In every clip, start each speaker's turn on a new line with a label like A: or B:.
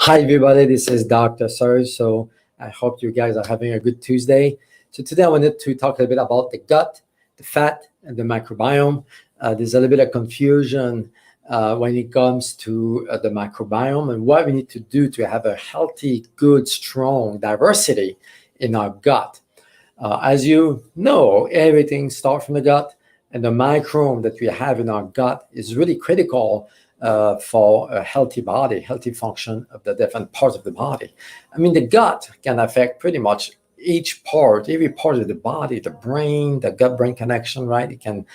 A: Hi, everybody. This is Dr. Serge. So I hope you guys are having a good Tuesday. So today I wanted to talk a little bit about the gut, the fat, and the microbiome. There's a little bit of confusion when it comes to the microbiome and what we need to do to have a healthy, good, strong diversity in our gut. As you know, everything starts from the gut, and the microbiome that we have in our gut is really critical for a healthy body, healthy function of the different parts of the body. I mean, the gut can affect pretty much each part, every part of the body, the brain, the gut-brain connection, right? It can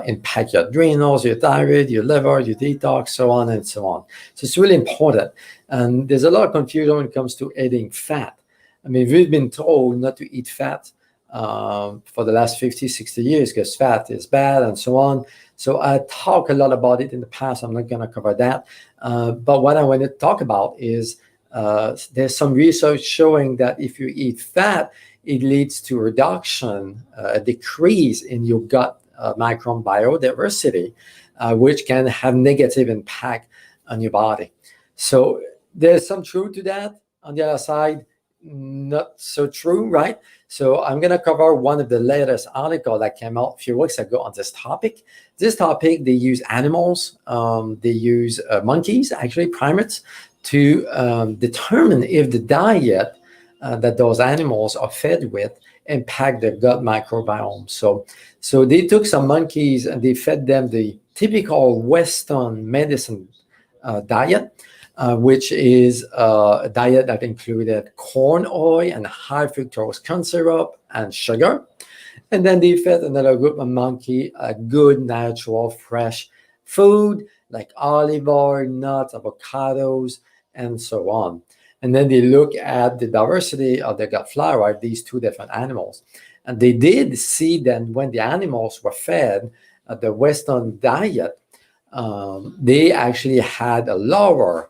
A: impact your adrenals, your thyroid, your liver, your detox, so on and so on. So it's really important. And there's a lot of confusion when it comes to eating fat. I mean, we've been told not to eat fat for the last 50, 60 years because fat is bad and so on. So I talk a lot about it in the past. I'm not going to cover that. But what I want to talk about is there's some research showing that if you eat fat, it leads to reduction, a decrease in your gut microbiome biodiversity, which can have negative impact on your body. So there's some truth to that. On the other side, not so true, right? So I'm going to cover one of the latest articles that came out a few weeks ago on this topic. This topic, they use animals, they use monkeys, actually primates, to determine if the diet that those animals are fed with impact their gut microbiome. So they took some monkeys and they fed them the typical Western medicine diet, which is a diet that included corn oil and high fructose corn syrup and sugar. And then they fed another group of monkey a good, natural, fresh food like olive oil, nuts, avocados, and so on. And then they look at the diversity of the gut flora of these two different animals. And they did see that when the animals were fed the Western diet, they actually had a lower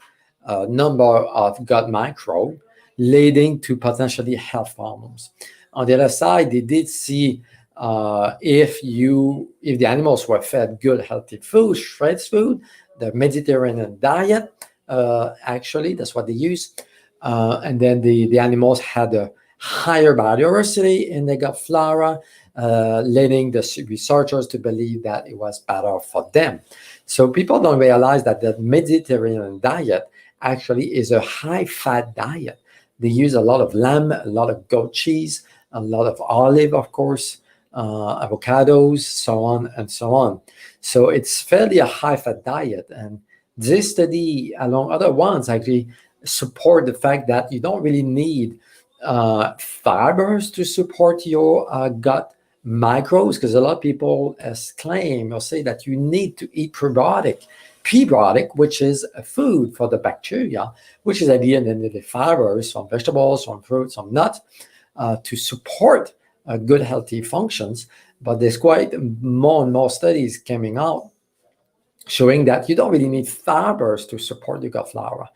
A: number of gut microbes, leading to potentially health problems. On the other side, they did see if the animals were fed good, healthy food, fresh food, the Mediterranean diet, actually, that's what they use. And then the animals had a higher biodiversity in the gut flora, leading the researchers to believe that it was better for them. So people don't realize that the Mediterranean diet actually is a high-fat diet. They use a lot of lamb, a lot of goat cheese, a lot of olive, of course, avocados, so on and so on. So it's fairly a high-fat diet. And this study, along other ones, actually support the fact that you don't really need fibers to support your gut microbes, because a lot of people claim or say that you need to eat prebiotic, which is a food for the bacteria, which is at the end of the fibers from vegetables, from fruits, from nuts, to support good, healthy functions. But there's quite more and more studies coming out showing that you don't really need fibers to support the gut flora.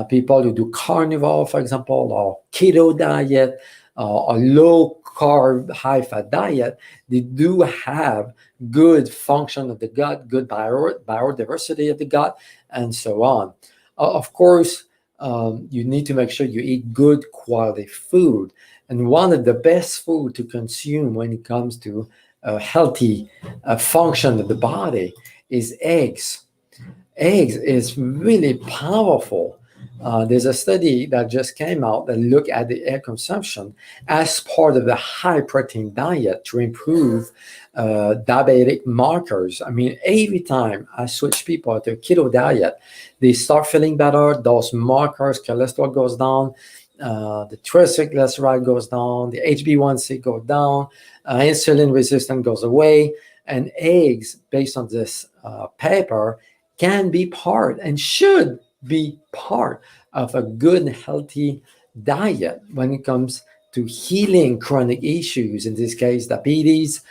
A: People who do carnivore, for example, or keto diet, or low-carb, high-fat diet, they do have good function of the gut, good biodiversity of the gut, and so on. Of course, you need to make sure you eat good quality food. And one of the best food to consume when it comes to a healthy function of the body is eggs. Eggs is really powerful. There's a study that just came out that looked at the egg consumption as part of the high protein diet to improve diabetic markers. I mean, every time I switch people to a keto diet, they start feeling better. Those markers, cholesterol goes down, the triglyceride goes down, the HbA1c goes down, insulin resistance goes away. And eggs, based on this paper, can be part and should be part of a good, healthy diet when it comes to healing chronic issues, in this case, diabetes.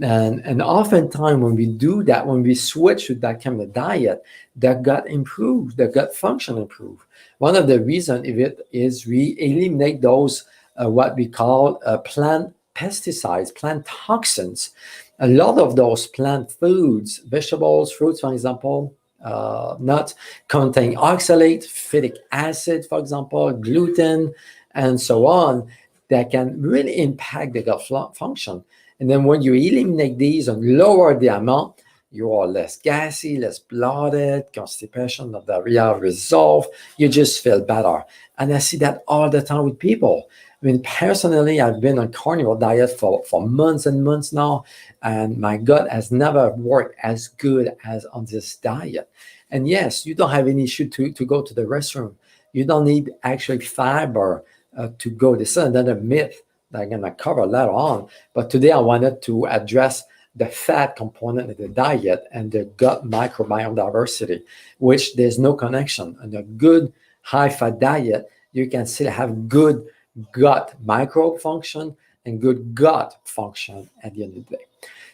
A: And oftentimes when we do that, when we switch to that kind of diet, the gut improves, the gut function improves. One of the reasons of it is we eliminate those, what we call plant pesticides, plant toxins. A lot of those plant foods, vegetables, fruits, for example, nuts contain oxalate, phytic acid, for example, gluten, and so on, that can really impact the gut function. And then when you eliminate these and lower the amount, you are less gassy, less bloated, constipation, or diarrhea resolve. You just feel better. And I see that all the time with people. I mean, personally, I've been on carnivore diet for months and months now, and my gut has never worked as good as on this diet. And yes, you don't have any issue to go to the restroom. You don't need actually fiber to go. This is another myth that I'm going to cover later on. But today I wanted to address the fat component of the diet and the gut microbiome diversity, which there's no connection. In a good high-fat diet, you can still have good gut microbe function and good gut function at the end of the day.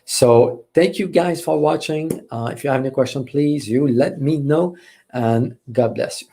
A: So thank you guys for watching. If you have any question, please, you let me know, and God bless you.